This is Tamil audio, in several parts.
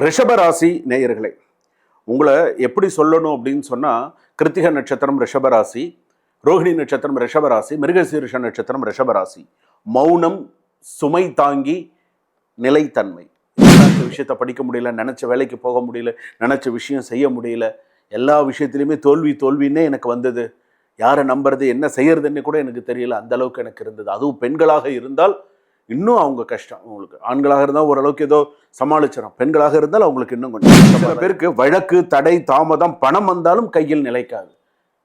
ரிஷபராசி நேயர்களே, உங்களை எப்படி சொல்லணும் அப்படின்னு சொன்னால், கிருத்திகை நட்சத்திரம் ரிஷபராசி, ரோஹிணி நட்சத்திரம் ரிஷபராசி, மிருகசீரிஷ நட்சத்திரம் ரிஷபராசி. மௌனம், சுமை தாங்கி, நிலைத்தன்மை. நினைச்ச விஷயத்தை படிக்க முடியல, நினச்ச வேலைக்கு போக முடியல, நினச்ச விஷயம் செய்ய முடியல, எல்லா விஷயத்துலையுமே தோல்வின்னே எனக்கு வந்தது. யாரை நம்புறது, என்ன செய்யறதுன்னு கூட எனக்கு தெரியல. அந்த அளவுக்கு எனக்கு இருந்தது. அதுவும் பெண்களாக இருந்தால் இன்னும் அவங்க கஷ்டம். அவங்களுக்கு ஆண்களாக இருந்தால் ஓரளவுக்கு ஏதோ சமாளிச்சிடும், பெண்களாக இருந்தால் அவங்களுக்கு இன்னும் கொஞ்சம். சில பேருக்கு வழக்கு, தடை, தாமதம், பணம் வந்தாலும் கையில் நிலைக்காது.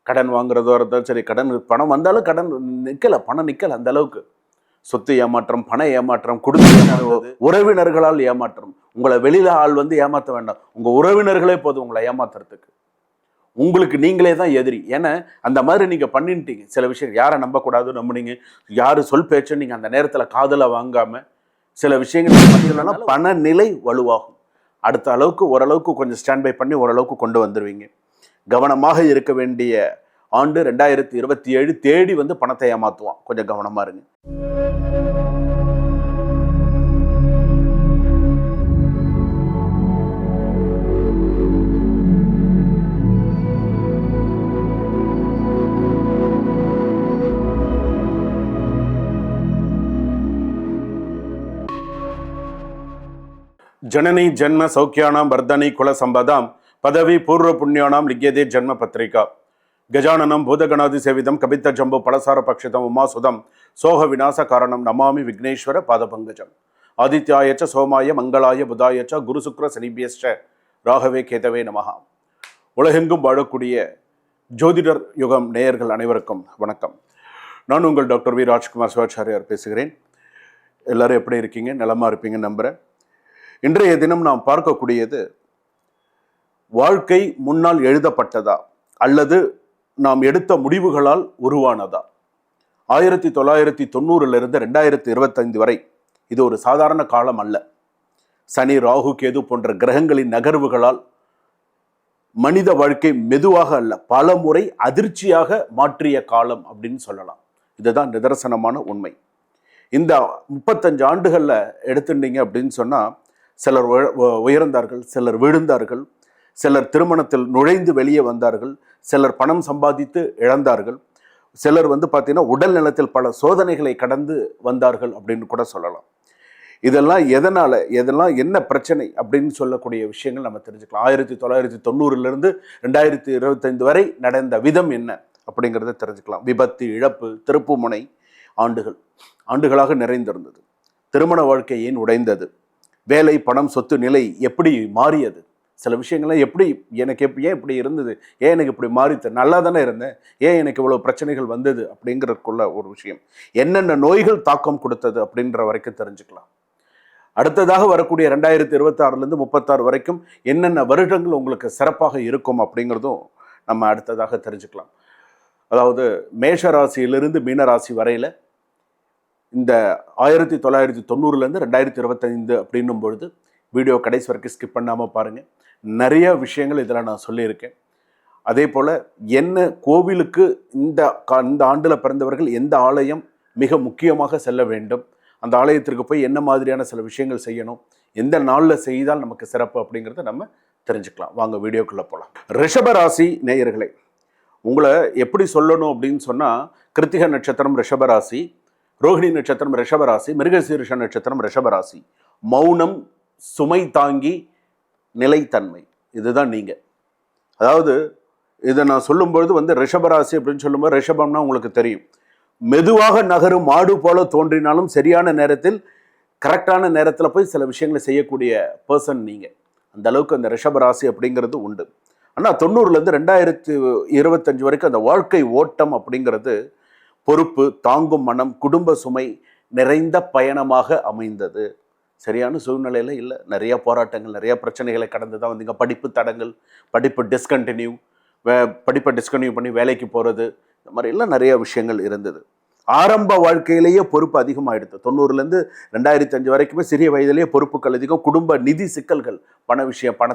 கடன் வாங்குறதோ இருந்தாலும் சரி, பணம் வந்தாலும் கடன் நிற்கலை, பணம் நிற்கலை. அந்த அளவுக்கு சொத்து ஏமாற்றம், பண ஏமாற்றம், குடும்ப உறவினர்களால் ஏமாற்றம். உங்களை வெளியில ஆள் வந்து ஏமாற்ற வேண்டாம், உங்க உறவினர்களே போதும் உங்களை ஏமாத்துறதுக்கு. உங்களுக்கு நீங்களே தான் எதிரி. ஏன்னா அந்த மாதிரி நீங்கள் பண்ணிட்டீங்க. சில விஷயம் யாரை நம்பக்கூடாது நம்பினீங்க, யார் சொல் பேச்சு நீங்கள் அந்த நேரத்தில் காதலை வாங்காமல் சில விஷயங்கள் பண்ணிங்கன்னா பண நிலை வலுவாகும். அடுத்த அளவுக்கு ஓரளவுக்கு கொஞ்சம் ஸ்டாண்ட் பை பண்ணி ஓரளவுக்கு கொண்டு வந்துடுவீங்க. கவனமாக இருக்க வேண்டிய ஆண்டு 2027. தேடி வந்து பணத்தை ஏமாற்றுவான். கொஞ்சம் கவனமாக இருங்க. ஜனனி ஜன்ம சௌக்கியானாம் வர்தனி குல சம்பதாம் பதவி பூர்வ புண்ணியானாம் லிக்யதே ஜன்ம பத்திரிகா கஜானனம் பூதகணாதி சேவிதம் கபித்த ஜம்பு பலசார பக்ஷிதம் உமாசுதம் சோக விநாச காரணம் நமாமி விக்னேஸ்வர பாதபங்கஜம் ஆதித்யாயச்ச சோமாய மங்களாய புதாயச்ச குரு சுக்ர சனிபியஸ்ட ராகவே கேதவே நமஹா. உலகெங்கும் வாழக்கூடிய ஜோதிடர் யுகம் நேயர்கள் அனைவருக்கும் வணக்கம். நான் உங்கள் டாக்டர் வி ராஜ்குமார் சிவாச்சாரியார் பேசுகிறேன். எல்லாரும் எப்படி இருக்கீங்க? நலமா இருப்பீங்க நம்புறேன். இன்றைய தினம் நாம் பார்க்கக்கூடியது, வாழ்க்கை முன்னால் எழுதப்பட்டதா அல்லது நாம் எடுத்த முடிவுகளால் உருவானதா? 1990 2025 வரை இது ஒரு சாதாரண காலம் அல்ல. சனி, ராகு, கேது போன்ற கிரகங்களின் நகர்வுகளால் மனித வாழ்க்கை மெதுவாக அல்ல பல முறை அதிர்ச்சியாக மாற்றிய காலம் அப்படின்னு சொல்லலாம். இதுதான் நிதர்சனமான உண்மை. இந்த 35 ஆண்டுகளில் எடுத்துட்டீங்க அப்படின்னு சொன்னால், சிலர் உயர்ந்தார்கள், சிலர் விழுந்தார்கள், சிலர் திருமணத்தில் நுழைந்து வெளியே வந்தார்கள், சிலர் பணம் சம்பாதித்து இழந்தார்கள், சிலர் வந்து பார்த்தீங்கன்னா உடல் நலத்தில் பல சோதனைகளை கடந்து வந்தார்கள் அப்படின்னு கூட சொல்லலாம். இதெல்லாம் எதெல்லாம் என்ன பிரச்சனை அப்படின்னு சொல்லக்கூடிய விஷயங்கள் நம்ம தெரிஞ்சுக்கலாம். 1990 2025 வரை நடந்த விதம் என்ன அப்படிங்கிறத தெரிஞ்சுக்கலாம். விபத்து, இழப்பு, திருப்புமுனை ஆண்டுகளாக நிறைந்திருந்தது. திருமண வாழ்க்கை ஏன் உடைந்தது? வேலை, பணம், சொத்து நிலை எப்படி மாறியது? சில விஷயங்கள்லாம் ஏன் இப்படி இருந்தது, ஏன் எனக்கு இப்படி மாறித்து, நல்லா தானே இருந்தேன், ஏன் எனக்கு இவ்வளோ பிரச்சனைகள் வந்தது அப்படிங்கிறதுக்குள்ள ஒரு விஷயம். என்னென்ன நோய்கள் தாக்கம் கொடுத்தது அப்படின்ற வரைக்கும் தெரிஞ்சுக்கலாம். அடுத்ததாக வரக்கூடிய 2026 36 வரைக்கும் என்னென்ன வருடங்கள் உங்களுக்கு சிறப்பாக இருக்கும் அப்படிங்கிறதும் நம்ம அடுத்ததாக தெரிஞ்சுக்கலாம். அதாவது மேஷ ராசியிலிருந்து மீன ராசி வரையில் இந்த 1990 2025 அப்படின்னும் பொழுது வீடியோ கடைசி வரைக்கும் ஸ்கிப் பண்ணாமல் பாருங்கள். நிறைய விஷயங்கள் இதில் நான் சொல்லியிருக்கேன். அதே போல் என்ன கோவிலுக்கு இந்த ஆண்டில் பிறந்தவர்கள் எந்த ஆலயம் மிக முக்கியமாக செல்ல வேண்டும், அந்த ஆலயத்திற்கு போய் என்ன மாதிரியான சில விஷயங்கள் செய்யணும், எந்த நாளில் செய்தால் நமக்கு சிறப்பு அப்படிங்கிறத நம்ம தெரிஞ்சுக்கலாம். வாங்க வீடியோக்குள்ளே போகலாம். ரிஷபராசி நேயர்களே, உங்களை எப்படி சொல்லணும் அப்படின்னு சொன்னால், கிருத்திகை நட்சத்திரம் ரிஷபராசி, ரோஹிணி நட்சத்திரம் ரிஷபராசி, மிருகசீரிஷ நட்சத்திரம் ரிஷபராசி. மௌனம், சுமை தாங்கி, நிலைத்தன்மை. இதுதான் நீங்கள். அதாவது இதை நான் சொல்லும்பொழுது வந்து ரிஷபராசி அப்படின்னு சொல்லும்போது, ரிஷபம்னா உங்களுக்கு தெரியும், மெதுவாக நகரும் மாடு போல தோன்றினாலும் சரியான நேரத்தில் கரெக்டான நேரத்தில் போய் சில விஷயங்களை செய்யக்கூடிய பர்சன் நீங்கள். அந்த அளவுக்கு அந்த ரிஷபராசி அப்படிங்கிறது உண்டு. ஆனால் 90 2025 வரைக்கும் அந்த வாழ்க்கை ஓட்டம் அப்படிங்கிறது பொறுப்பு, தாங்கும் மனம், குடும்ப சுமை நிறைந்த பயணமாக அமைந்தது. சரியான சூழ்நிலையில் இல்லை. நிறைய போராட்டங்கள், நிறைய பிரச்சனைகளை கடந்து தான் வந்தீங்க. படிப்பை டிஸ்கன்டினியூ பண்ணி வேலைக்கு போகிறது, இந்த மாதிரி எல்லாம் நிறைய விஷயங்கள் இருந்தது. ஆரம்ப வாழ்க்கையிலேயே பொறுப்பு அதிகமாகிடுது. 90 2005 வரைக்குமே சிறிய வயதிலேயே பொறுப்புகள் அதிகம். குடும்ப நிதி சிக்கல்கள், பண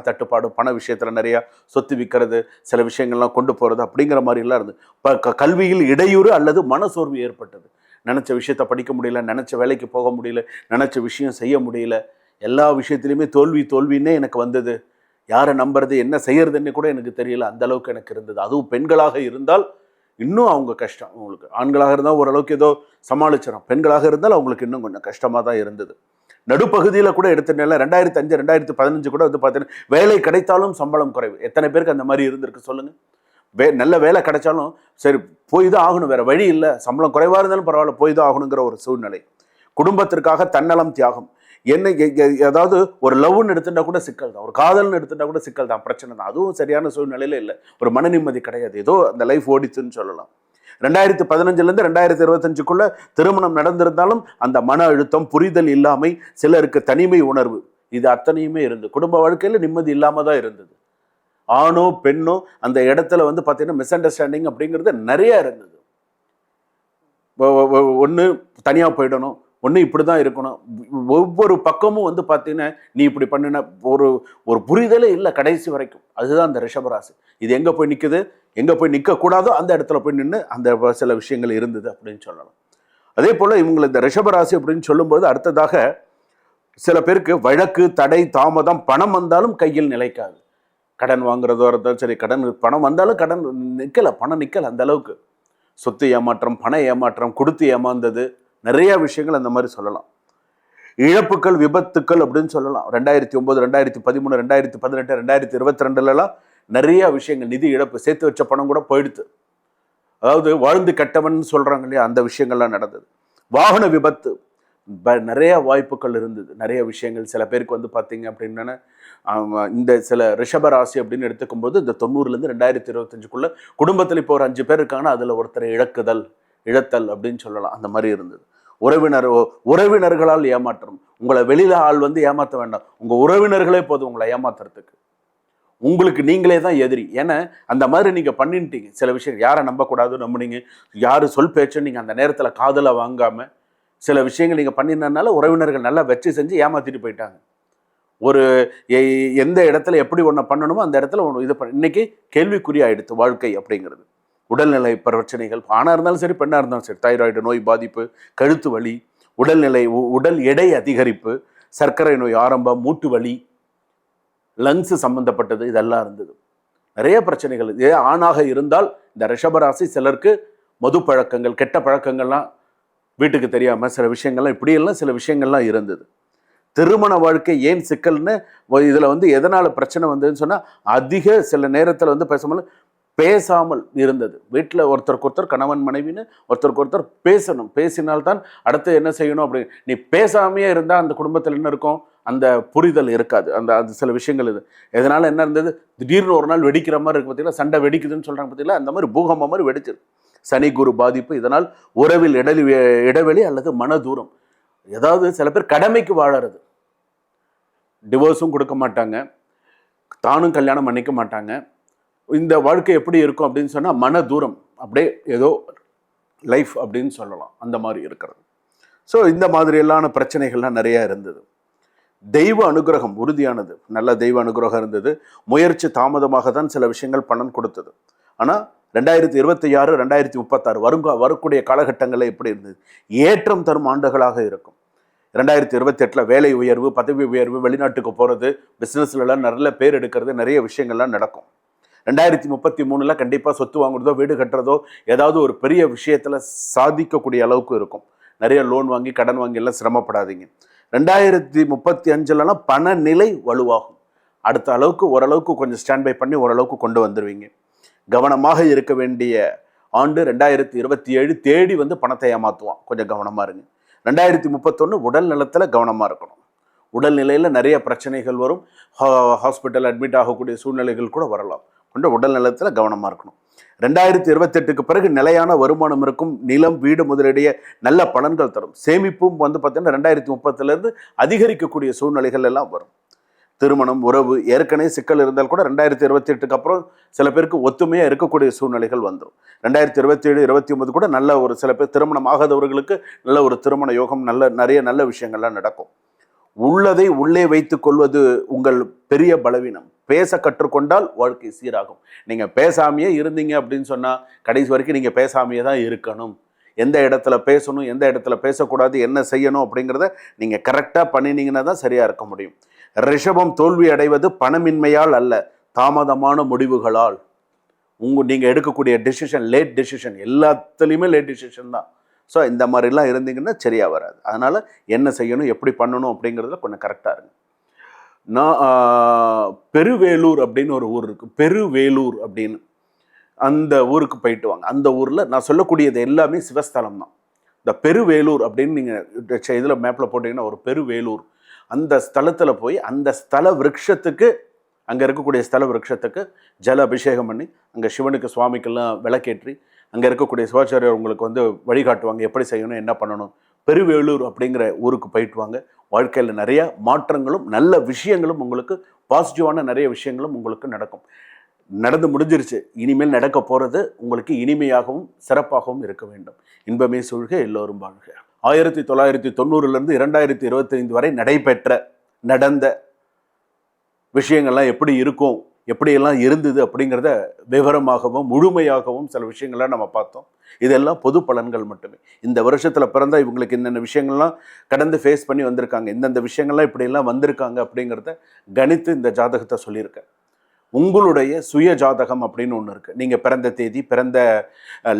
தட்டுப்பாடு, பண விஷயத்தில் நிறையா சொத்து விற்கிறது, சில விஷயங்கள்லாம் கொண்டு போகிறது அப்படிங்கிற மாதிரிலாம் இருந்தது. இப்போ கல்வியில் இடையூறு அல்லது மனசோர்வு ஏற்பட்டது. நினச்ச விஷயத்தை படிக்க முடியல, நினச்ச வேலைக்கு போக முடியல, நினச்ச விஷயம் செய்ய முடியல, எல்லா விஷயத்துலையுமே தோல்வின்னே எனக்கு வந்தது. யாரை நம்புறது, என்ன செய்யறதுன்னு கூட எனக்கு தெரியல. அந்த அளவுக்கு எனக்கு இருந்தது. அதுவும் பெண்களாக இருந்தால் இன்னும் அவங்க கஷ்டம். அவங்களுக்கு ஆண்களாக இருந்தால் ஓரளவுக்கு ஏதோ சமாளிச்சிடும். பெண்களாக இருந்தால் அவங்களுக்கு இன்னும் கொஞ்சம் கஷ்டமாக தான் இருந்தது. நடுப்பகுதியில் கூட எடுத்துட்டேன்ல, 2005 2015 கூட வந்து பார்த்தீங்கன்னா வேலை கிடைத்தாலும் சம்பளம் குறைவு. எத்தனை பேருக்கு அந்த மாதிரி இருந்திருக்கு சொல்லுங்க? நல்ல வேலை கிடைச்சாலும் சரி போய் தான் ஆகணும், வேற வழி இல்லை, சம்பளம் குறைவாக இருந்தாலும் பரவாயில்ல போய் தான் ஆகணுங்கிற ஒரு சூழ்நிலை. குடும்பத்திற்காக தன்னலம் தியாகம். என்ன அதாவது ஒரு லவ்னு எடுத்துட்டா கூட சிக்கல் தான், ஒரு காதல்னு எடுத்துட்டா கூட சிக்கல் தான், பிரச்சனை தான். அதுவும் சரியான சூழ்நிலையில இல்லை, ஒரு மன நிம்மதி கிடையாது, ஏதோ அந்த லைஃப் ஓடிச்சுன்னு சொல்லலாம். 2015 2025 திருமணம் நடந்திருந்தாலும் அந்த மன அழுத்தம், புரிதல் இல்லாமை, சிலருக்கு தனிமை உணர்வு, இது அத்தனையுமே இருந்து குடும்ப வாழ்க்கையில நிம்மதி இல்லாம தான் இருந்தது. ஆணோ பெண்ணோ அந்த இடத்துல வந்து பார்த்தீங்கன்னா மிஸ் அண்டர்ஸ்டாண்டிங் அப்படிங்கிறது நிறைய இருந்தது. ஒன்று தனியாக போயிடணும், ஒன்று இப்படி தான் இருக்கணும், ஒவ்வொரு பக்கமும் வந்து பார்த்தீங்கன்னா நீ இப்படி பண்ணின ஒரு ஒரு புரிதலே இல்லை கடைசி வரைக்கும். அதுதான் அந்த ரிஷபராசி. இது எங்கே போய் நிற்குது, எங்கே போய் நிற்கக்கூடாதோ அந்த இடத்துல போய் நின்று அந்த சில விஷயங்கள் இருந்தது அப்படின்னு சொல்லலாம். அதே போல் இவங்களை இந்த ரிஷபராசி அப்படின்னு சொல்லும்போது அடுத்ததாக சில பேருக்கு வழக்கு, தடை, தாமதம், பணம் வந்தாலும் கையில் நிலைக்காது. கடன் வாங்குறதோ இருந்தாலும் சரி, பணம் வந்தாலும் கடன் நிற்கலை, பணம் நிற்கலை. அந்த அளவுக்கு சொத்து ஏமாற்றம், பண ஏமாற்றம், கொடுத்து ஏமாந்தது, நிறைய விஷயங்கள் அந்த மாதிரி சொல்லலாம். இழப்புகள், விபத்துக்கள் அப்படின்னு சொல்லலாம். 2009 2013 2018 2022 நிறைய விஷயங்கள், நிதி இழப்பு, சேர்த்து வச்ச பணம் கூட போயிடுது. அதாவது வாழ்ந்து கெட்டவன் சொல்றாங்க இல்லையா, அந்த விஷயங்கள்லாம் நடந்தது. வாகன விபத்து, நிறைய வாய்ப்புகள் இருந்தது, நிறைய விஷயங்கள். சில பேருக்கு வந்து பார்த்தீங்க அப்படின்னா இந்த சில ரிஷபராசி அப்படின்னு எடுத்துக்கும் போது இந்த 90 2025 குடும்பத்தில் இப்போ ஒரு 5 பேர் இருக்காங்கன்னா அதில் ஒருத்தரை இழத்தல் அப்படின்னு சொல்லலாம். அந்த மாதிரி இருந்தது. உறவினர்களால் ஏமாற்றம். உங்களை வெளியில ஆள் வந்து ஏமாற்ற வேண்டாம், உங்க உறவினர்களே போதும் உங்களை ஏமாத்துறதுக்கு. உங்களுக்கு நீங்களே தான் எதிரி. ஏன்னா அந்த மாதிரி நீங்க பண்ணிட்டீங்க சில விஷயம். யாரை நம்பக்கூடாது நம்பினீங்க, யாரு சொல் பேச்சு நீங்க அந்த நேரத்தில் காதலை வாங்காம சில விஷயங்கள் நீங்க பண்ணினதுனால உறவினர்கள் நல்லா வச்சு செஞ்சு ஏமாத்திட்டு போயிட்டாங்க. ஒரு எந்த இடத்துல எப்படி ஒன்று பண்ணணுமோ அந்த இடத்துல ஒன்று இது இன்னைக்கு கேள்விக்குறியாயிடுத்து வாழ்க்கை அப்படிங்கிறது. உடல்நிலை பிரச்சனைகள், ஆணாக இருந்தாலும் சரி பெண்ணாக இருந்தாலும் சரி, தைராய்டு நோய் பாதிப்பு, கழுத்து வலி, உடல் எடை அதிகரிப்பு, சர்க்கரை நோய் ஆரம்பம், மூட்டு வலி, லங்ஸ் சம்பந்தப்பட்டது, இதெல்லாம் இருந்தது. நிறைய பிரச்சனைகள். இதே ஆணாக இருந்தால் இந்த ரிஷபராசி சிலருக்கு மது பழக்கங்கள், கெட்ட பழக்கங்கள்லாம் வீட்டுக்கு தெரியாமல் சில விஷயங்கள்லாம் இப்படியெல்லாம் சில விஷயங்கள்லாம் இருந்தது. திருமண வாழ்க்கை ஏன் சிக்கல்னு இதில் வந்து எதனால் பிரச்சனை வந்ததுன்னு சொன்னால் அதிக சில நேரத்தில் வந்து பேசாமல் இருந்தது. வீட்டில் ஒருத்தருக்கு ஒருத்தர் கணவன் மனைவின்னு ஒருத்தருக்கு ஒருத்தர் பேசணும், பேசினால்தான் அடுத்து என்ன செய்யணும் அப்படி. நீ பேசாமையே இருந்தால் அந்த குடும்பத்தில் என்ன இருக்கும், அந்த புரிதல் இருக்காது. அது சில விஷயங்கள் இது. எதனால் என்ன இருந்தது, திடீர்னு ஒரு நாள் வெடிக்கிற மாதிரி இருக்கு பார்த்தீங்களா, சண்டை வெடிக்குதுன்னு சொல்கிறாங்க பார்த்தீங்களா, அந்த மாதிரி பூகம்பம் மாதிரி வெடிச்சிரு. சனி குரு பாதிப்பு, இதனால் உறவில் இடைவெளி அல்லது மன தூரம். ஏதாவது சில பேர் கடமைக்கு வாழறது, டிவோர்ஸும் கொடுக்க மாட்டாங்க, தானும் கல்யாணம் பண்ணிக்க மாட்டாங்க. இந்த வாழ்க்கை எப்படி இருக்கும் அப்படின்னு சொன்னால் மன தூரம், அப்படியே ஏதோ லைஃப் அப்படின்னு சொல்லலாம், அந்த மாதிரி இருக்கிறது. ஸோ இந்த மாதிரியெல்லான பிரச்சனைகள்லாம் நிறையா இருந்தது. தெய்வ அனுகிரகம் உறுதியானது, நல்ல தெய்வ அனுகிரகம் இருந்தது. முயற்சி தாமதமாக தான் சில விஷயங்கள் பலன் கொடுத்தது. ஆனால் 2026 2036 வரக்கூடிய காலகட்டங்களில் எப்படி இருந்தது, ஏற்றம் தரும் ஆண்டுகளாக இருக்கும். 2028 வேலை உயர்வு, பதவி உயர்வு, வெளிநாட்டுக்கு போகிறது, பிஸ்னஸ்லாம் நல்ல பேர் எடுக்கிறது, நிறைய விஷயங்கள்லாம் நடக்கும். 2033 கண்டிப்பாக சொத்து வாங்குறதோ வீடு கட்டுறதோ ஏதாவது ஒரு பெரிய விஷயத்தில் சாதிக்கக்கூடிய அளவுக்கு இருக்கும். நிறைய லோன் வாங்கி கடன் வாங்கி எல்லாம் சிரமப்படாதீங்க. 2035 பண நிலை வலுவாகும். அடுத்த அளவுக்கு ஓரளவுக்கு கொஞ்சம் ஸ்டாண்ட் பை பண்ணி ஓரளவுக்கு கொண்டு வந்துடுவீங்க. கவனமாக இருக்க வேண்டிய ஆண்டு 2027. தேடி வந்து பணத்தை ஏமாற்றுவான், கொஞ்சம் கவனமாக இருங்க. 2031 உடல் நலத்தில் கவனமாக இருக்கணும். உடல்நிலையில் நிறைய பிரச்சனைகள் வரும், ஹாஸ்பிட்டல் அட்மிட் ஆகக்கூடிய சூழ்நிலைகள் கூட வரலாம். கொஞ்சம் உடல் நலத்தில் கவனமாக இருக்கணும். 2028 பிறகு நிலையான வருமானம் இருக்கும். நிலம், வீடு முதலீடைய நல்ல பலன்கள் தரும். சேமிப்பும் வந்து பார்த்தீங்கன்னா 2030 அதிகரிக்கக்கூடிய சூழ்நிலைகள் எல்லாம் வரும். திருமணம், உறவு ஏற்கனவே சிக்கல் இருந்தால் கூட 2028 அப்புறம் சில பேருக்கு ஒத்துமையாக இருக்கக்கூடிய சூழ்நிலைகள் வந்துடும். 2027 29 கூட நல்ல ஒரு சில பேர் திருமணம் ஆகாதவர்களுக்கு நல்ல ஒரு திருமண யோகம், நிறைய நல்ல விஷயங்கள்லாம் நடக்கும். உள்ளதை உள்ளே வைத்துக் கொள்வது உங்கள் பெரிய பலவீனம். பேச கற்றுக்கொண்டால் வாழ்க்கை சீராகும். நீங்கள் பேசாமையே இருந்தீங்க அப்படின்னு சொன்னால் கடைசி வரைக்கும் நீங்கள் பேசாமையே தான் இருக்கணும். எந்த இடத்துல பேசணும், எந்த இடத்துல பேசக்கூடாது, என்ன செய்யணும் அப்படிங்கிறத நீங்கள் கரெக்டாக பண்ணினீங்கன்னா தான் சரியாக இருக்க முடியும். ரிஷபம் தோல்வி அடைவது பணமின்மையால் அல்ல, தாமதமான முடிவுகளால். நீங்கள் எடுக்கக்கூடிய டெசிஷன் லேட் டெசிஷன், எல்லாத்துலேயுமே லேட் டெசிஷன் தான். ஸோ இந்த மாதிரிலாம் இருந்தீங்கன்னா சரியாக வராது. அதனால் என்ன செய்யணும், எப்படி பண்ணணும் அப்படிங்கிறதுல கொஞ்சம் கரெக்டாக இருங்க. நான் பெருவேலூர் அப்படின்னு ஒரு ஊர் இருக்குது, பெருவேலூர் அப்படின்னு, அந்த ஊருக்கு போயிட்டு வாங்க. அந்த ஊரில் நான் சொல்லக்கூடியது எல்லாமே சிவஸ்தலம் தான். இந்த பெருவேலூர் அப்படின்னு நீங்கள் இதில் மேப்பில் போட்டிங்கன்னா ஒரு பெருவேலூர், அந்த ஸ்தலத்தில் போய் அந்த ஸ்தல விருட்சத்துக்கு, அங்கே இருக்கக்கூடிய ஸ்தல விருட்சத்துக்கு ஜல அபிஷேகம் பண்ணி, அங்கே சிவனுக்கு சுவாமிக்கெல்லாம் விளக்கேற்றி, அங்கே இருக்கக்கூடிய சிவாச்சாரியர் உங்களுக்கு வழிகாட்டுவாங்க எப்படி செய்யணும், என்ன பண்ணணும். பெருவேலூர் அப்படிங்கிற ஊருக்கு போயிட்டு வாங்க. வாழ்க்கையில் நிறைய மாற்றங்களும் நல்ல விஷயங்களும் உங்களுக்கு, பாசிட்டிவான நிறைய விஷயங்களும் உங்களுக்கு நடக்கும். நடந்து முடிஞ்சிருச்சு, இனிமேல் நடக்க போகிறது உங்களுக்கு இனிமையாகவும் சிறப்பாகவும் இருக்க வேண்டும். இன்பமே சூழ்க, எல்லோரும் வாழ்க. 1990 2025 வரை நடந்த விஷயங்கள்லாம் எப்படி இருக்கும், எப்படியெல்லாம் இருந்தது அப்படிங்கிறத விவரமாகவும் முழுமையாகவும் சில விஷயங்கள்லாம் நம்ம பார்த்தோம். இதெல்லாம் பொது பலன்கள் மட்டுமே. இந்த வருஷத்தில் பிறந்தா இவங்களுக்கு என்னென்ன விஷயங்கள்லாம் கடந்து ஃபேஸ் பண்ணி வந்திருக்காங்க, இந்தந்த விஷயங்கள்லாம் இப்படியெல்லாம் வந்திருக்காங்க அப்படிங்கிறத கணித்து இந்த ஜாதகத்தை சொல்லியிருக்கேன். உங்களுடைய சுய ஜாதகம் அப்படின்னு ஒன்று இருக்குது. நீங்கள் பிறந்த தேதி, பிறந்த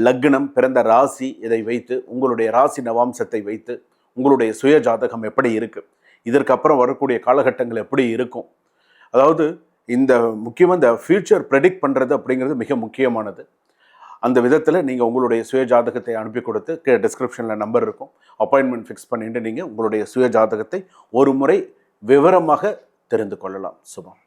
லக்னம், பிறந்த ராசி, இதை வைத்து உங்களுடைய ராசி நவாம்சத்தை வைத்து உங்களுடைய சுய ஜாதகம் எப்படி இருக்குது, இதற்கப்புறம் வரக்கூடிய காலகட்டங்கள் எப்படி இருக்கும், அதாவது இந்த முக்கியமாக இந்த ஃபியூச்சர் ப்ரெடிக்ட் பண்ணுறது அப்படிங்கிறது மிக முக்கியமானது. அந்த விதத்தில் நீங்கள் உங்களுடைய சுய ஜாதகத்தை அனுப்பி கொடுத்து டிஸ்கிரிப்ஷனில் நம்பர் இருக்கும், அப்பாயின்மெண்ட் ஃபிக்ஸ் பண்ணிட்டு நீங்கள் உங்களுடைய சுய ஜாதகத்தை ஒரு முறை விவரமாக தெரிந்து கொள்ளலாம். சுபம்.